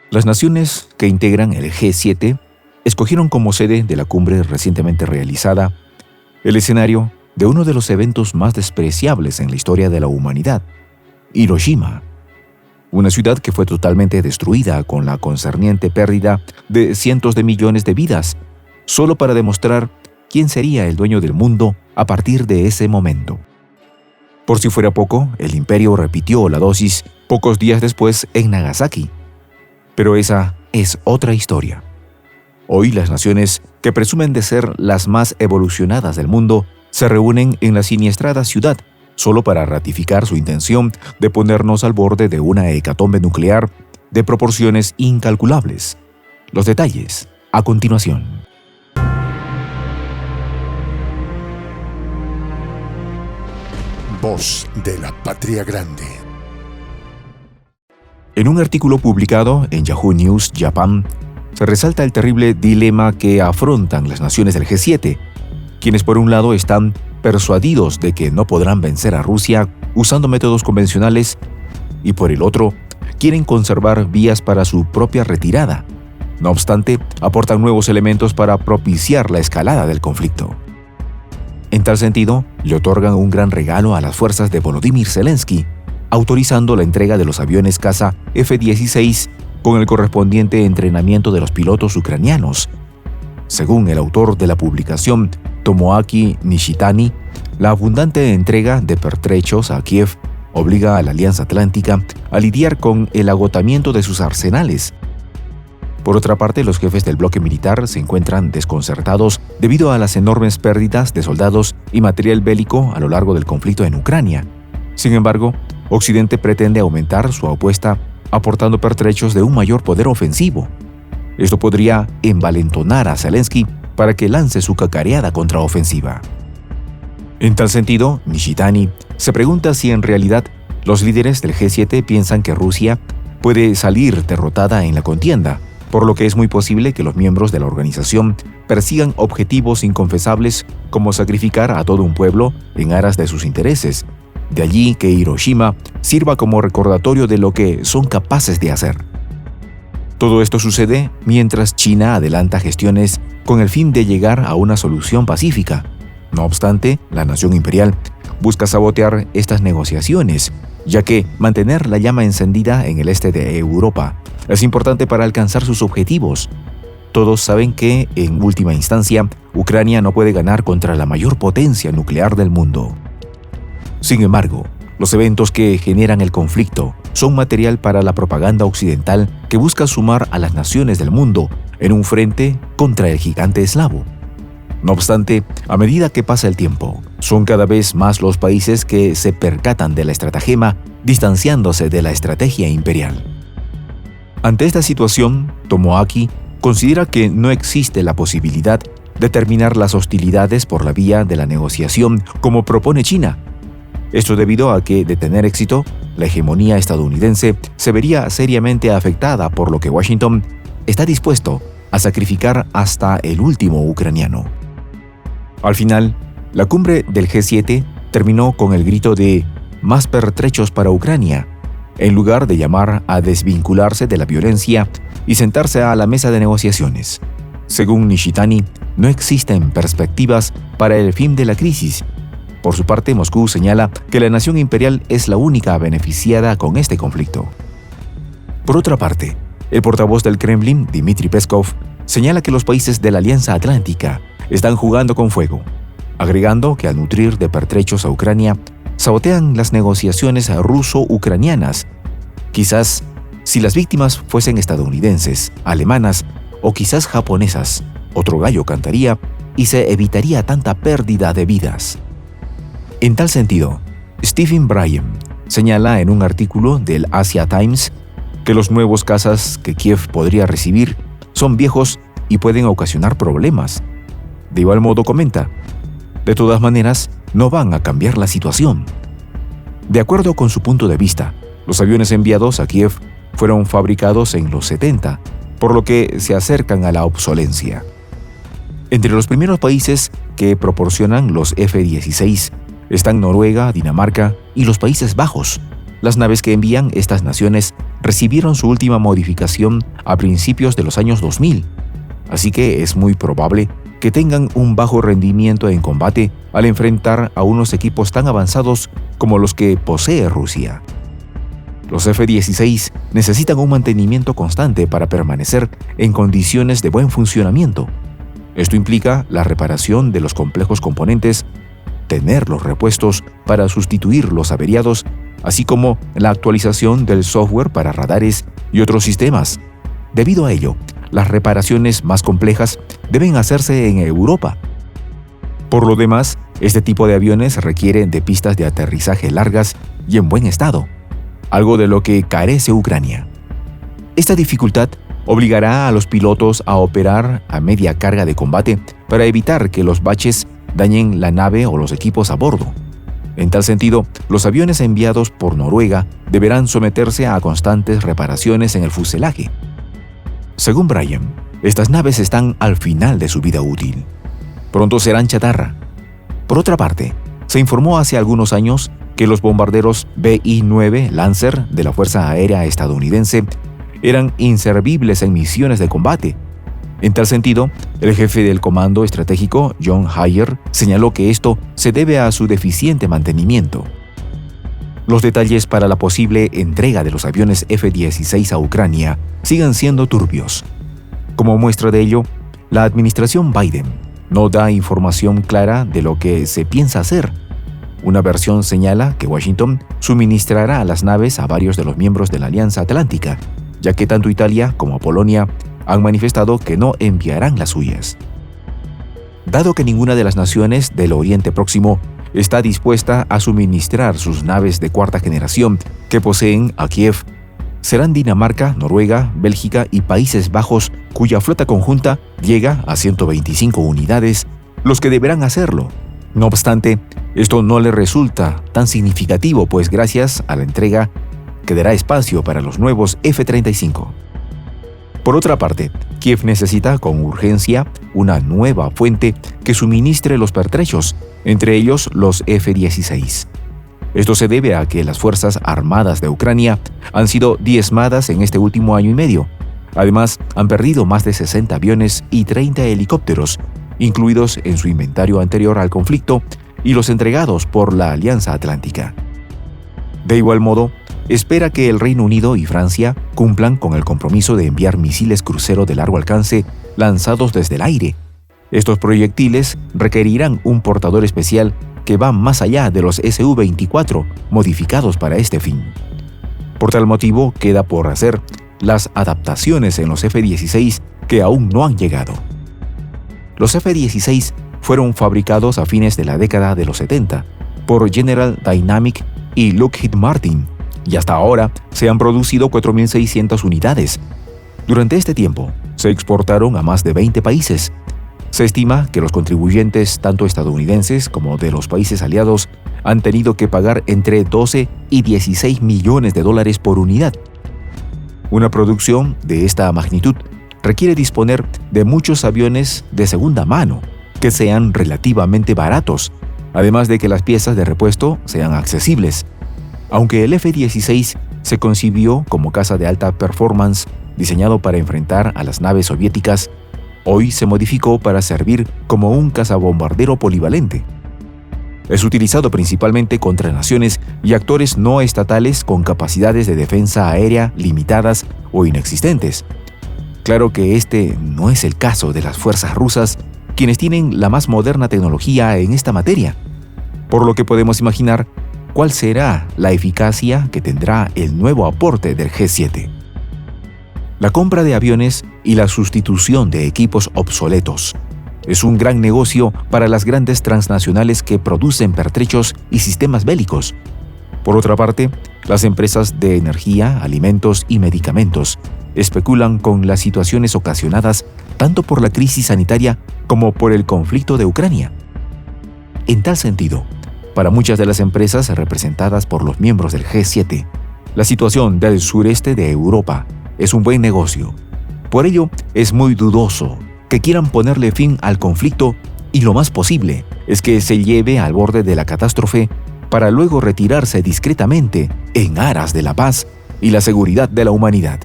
Las naciones que integran el G7 escogieron como sede de la cumbre recientemente realizada el escenario de uno de los eventos más despreciables en la historia de la humanidad, Hiroshima, una ciudad que fue totalmente destruida con la concerniente pérdida de cientos de millones de vidas, solo para demostrar quién sería el dueño del mundo a partir de ese momento. Por si fuera poco, el imperio repitió la dosis pocos días después en Nagasaki. Pero esa es otra historia. Hoy las naciones que presumen de ser las más evolucionadas del mundo se reúnen en la siniestrada ciudad solo para ratificar su intención de ponernos al borde de una hecatombe nuclear de proporciones incalculables. Los detalles a continuación. Voz de la Patria Grande. En un artículo publicado en Yahoo News Japan, se resalta el terrible dilema que afrontan las naciones del G7, quienes por un lado están persuadidos de que no podrán vencer a Rusia usando métodos convencionales y por el otro quieren conservar vías para su propia retirada. No obstante, aportan nuevos elementos para propiciar la escalada del conflicto. En tal sentido, le otorgan un gran regalo a las fuerzas de Volodymyr Zelensky, autorizando la entrega de los aviones caza F-16 con el correspondiente entrenamiento de los pilotos ucranianos. Según el autor de la publicación, Tomoaki Nishitani, la abundante entrega de pertrechos a Kiev obliga a la Alianza Atlántica a lidiar con el agotamiento de sus arsenales. Por otra parte, los jefes del bloque militar se encuentran desconcertados debido a las enormes pérdidas de soldados y material bélico a lo largo del conflicto en Ucrania. Sin embargo, Occidente pretende aumentar su apuesta aportando pertrechos de un mayor poder ofensivo. Esto podría envalentonar a Zelensky para que lance su cacareada contraofensiva. En tal sentido, Nishitani se pregunta si en realidad los líderes del G7 piensan que Rusia puede salir derrotada en la contienda, por lo que es muy posible que los miembros de la organización persigan objetivos inconfesables como sacrificar a todo un pueblo en aras de sus intereses. De allí que Hiroshima sirva como recordatorio de lo que son capaces de hacer. Todo esto sucede mientras China adelanta gestiones con el fin de llegar a una solución pacífica. No obstante, la nación imperial busca sabotear estas negociaciones, ya que mantener la llama encendida en el este de Europa es importante para alcanzar sus objetivos. Todos saben que, en última instancia, Ucrania no puede ganar contra la mayor potencia nuclear del mundo. Sin embargo, los eventos que generan el conflicto son material para la propaganda occidental que busca sumar a las naciones del mundo en un frente contra el gigante eslavo. No obstante, a medida que pasa el tiempo, son cada vez más los países que se percatan de la estratagema, distanciándose de la estrategia imperial. Ante esta situación, Tomoaki considera que no existe la posibilidad de terminar las hostilidades por la vía de la negociación como propone China. Esto debido a que, de tener éxito, la hegemonía estadounidense se vería seriamente afectada, por lo que Washington está dispuesto a sacrificar hasta el último ucraniano. Al final, la cumbre del G7 terminó con el grito de «más pertrechos para Ucrania», en lugar de llamar a desvincularse de la violencia y sentarse a la mesa de negociaciones. Según Nishitani, no existen perspectivas para el fin de la crisis. Por su parte, Moscú señala que la nación imperial es la única beneficiada con este conflicto. Por otra parte, el portavoz del Kremlin, Dmitry Peskov, señala que los países de la Alianza Atlántica están jugando con fuego, agregando que al nutrir de pertrechos a Ucrania, sabotean las negociaciones ruso-ucranianas. Quizás, si las víctimas fuesen estadounidenses, alemanas o quizás japonesas, otro gallo cantaría y se evitaría tanta pérdida de vidas. En tal sentido, Stephen Bryan señala en un artículo del Asia Times que los nuevos cazas que Kiev podría recibir son viejos y pueden ocasionar problemas. De igual modo comenta, de todas maneras, no van a cambiar la situación. De acuerdo con su punto de vista, los aviones enviados a Kiev fueron fabricados en los 70, por lo que se acercan a la obsolencia. Entre los primeros países que proporcionan los F-16 están Noruega, Dinamarca y los Países Bajos. Las naves que envían estas naciones recibieron su última modificación a principios de los años 2000, así que es muy probable que tengan un bajo rendimiento en combate al enfrentar a unos equipos tan avanzados como los que posee Rusia. Los F-16 necesitan un mantenimiento constante para permanecer en condiciones de buen funcionamiento. Esto implica la reparación de los complejos componentes, tener los repuestos para sustituir los averiados, así como la actualización del software para radares y otros sistemas. Debido a ello, las reparaciones más complejas deben hacerse en Europa. Por lo demás, este tipo de aviones requieren de pistas de aterrizaje largas y en buen estado, algo de lo que carece Ucrania. Esta dificultad obligará a los pilotos a operar a media carga de combate para evitar que los baches dañen la nave o los equipos a bordo. En tal sentido, los aviones enviados por Noruega deberán someterse a constantes reparaciones en el fuselaje. Según Bryan, estas naves están al final de su vida útil. Pronto serán chatarra. Por otra parte, se informó hace algunos años que los bombarderos BI-9 Lancer de la Fuerza Aérea estadounidense eran inservibles en misiones de combate. En tal sentido, el jefe del Comando Estratégico, John Hayer, señaló que esto se debe a su deficiente mantenimiento. Los detalles para la posible entrega de los aviones F-16 a Ucrania siguen siendo turbios. Como muestra de ello, la administración Biden no da información clara de lo que se piensa hacer. Una versión señala que Washington suministrará las naves a varios de los miembros de la Alianza Atlántica, ya que tanto Italia como Polonia han manifestado que no enviarán las suyas. Dado que ninguna de las naciones del Oriente Próximo está dispuesta a suministrar sus naves de cuarta generación que poseen a Kiev, serán Dinamarca, Noruega, Bélgica y Países Bajos, cuya flota conjunta llega a 125 unidades, los que deberán hacerlo. No obstante, esto no le resulta tan significativo, pues gracias a la entrega quedará espacio para los nuevos F-35. Por otra parte, Kiev necesita con urgencia una nueva fuente que suministre los pertrechos, entre ellos los F-16. Esto se debe a que las Fuerzas Armadas de Ucrania han sido diezmadas en este último año y medio. Además, han perdido más de 60 aviones y 30 helicópteros, incluidos en su inventario anterior al conflicto y los entregados por la Alianza Atlántica. De igual modo, espera que el Reino Unido y Francia cumplan con el compromiso de enviar misiles crucero de largo alcance lanzados desde el aire. Estos proyectiles requerirán un portador especial que va más allá de los Su-24 modificados para este fin. Por tal motivo, queda por hacer las adaptaciones en los F-16 que aún no han llegado. Los F-16 fueron fabricados a fines de la década de los 70 por General Dynamics y Lockheed Martin, y hasta ahora se han producido 4.600 unidades. Durante este tiempo, se exportaron a más de 20 países. Se estima que los contribuyentes, tanto estadounidenses como de los países aliados, han tenido que pagar entre 12 y 16 millones de dólares por unidad. Una producción de esta magnitud requiere disponer de muchos aviones de segunda mano, que sean relativamente baratos, además de que las piezas de repuesto sean accesibles. Aunque el F-16 se concibió como caza de alta performance, diseñado para enfrentar a las naves soviéticas, hoy se modificó para servir como un cazabombardero polivalente. Es utilizado principalmente contra naciones y actores no estatales con capacidades de defensa aérea limitadas o inexistentes. Claro que este no es el caso de las fuerzas rusas, quienes tienen la más moderna tecnología en esta materia, por lo que podemos imaginar cuál será la eficacia que tendrá el nuevo aporte del G7. La compra de aviones y la sustitución de equipos obsoletos es un gran negocio para las grandes transnacionales que producen pertrechos y sistemas bélicos. Por otra parte, las empresas de energía, alimentos y medicamentos especulan con las situaciones ocasionadas tanto por la crisis sanitaria como por el conflicto de Ucrania. En tal sentido, para muchas de las empresas representadas por los miembros del G7, la situación del sureste de Europa es un buen negocio. Por ello, es muy dudoso que quieran ponerle fin al conflicto y lo más posible es que se lleve al borde de la catástrofe para luego retirarse discretamente en aras de la paz y la seguridad de la humanidad.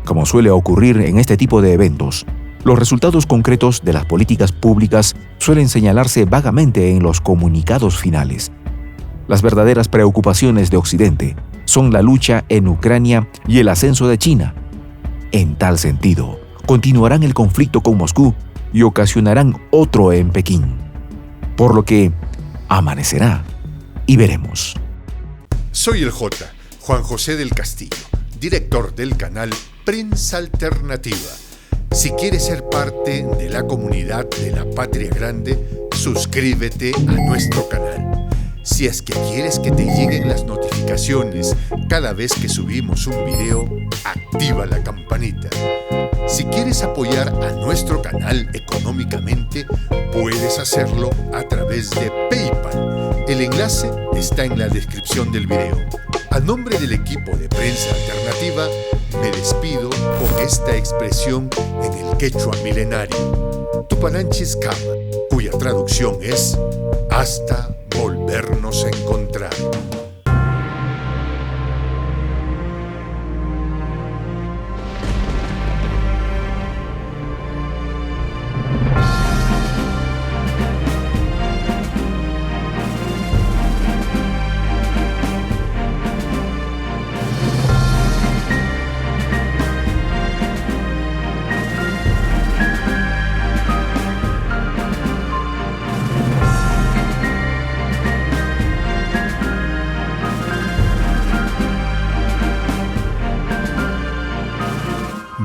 Como suele ocurrir en este tipo de eventos, los resultados concretos de las políticas públicas suelen señalarse vagamente en los comunicados finales. Las verdaderas preocupaciones de Occidente son la lucha en Ucrania y el ascenso de China. En tal sentido, continuarán el conflicto con Moscú y ocasionarán otro en Pekín. Por lo que amanecerá y veremos. Soy el Juan José del Castillo, director del canal Prensa Alternativa. Si quieres ser parte de la comunidad de la Patria Grande, suscríbete a nuestro canal. Si es que quieres que te lleguen las notificaciones cada vez que subimos un video, activa la campanita. Si quieres apoyar a nuestro canal económicamente, puedes hacerlo a través de PayPal. El enlace está en la descripción del video. A nombre del equipo de Prensa Alternativa, me despido con esta expresión en el quechua milenario, Tupananchis Kama, cuya traducción es hasta volvernos a encontrar.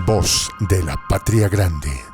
Voz de la Patria Grande.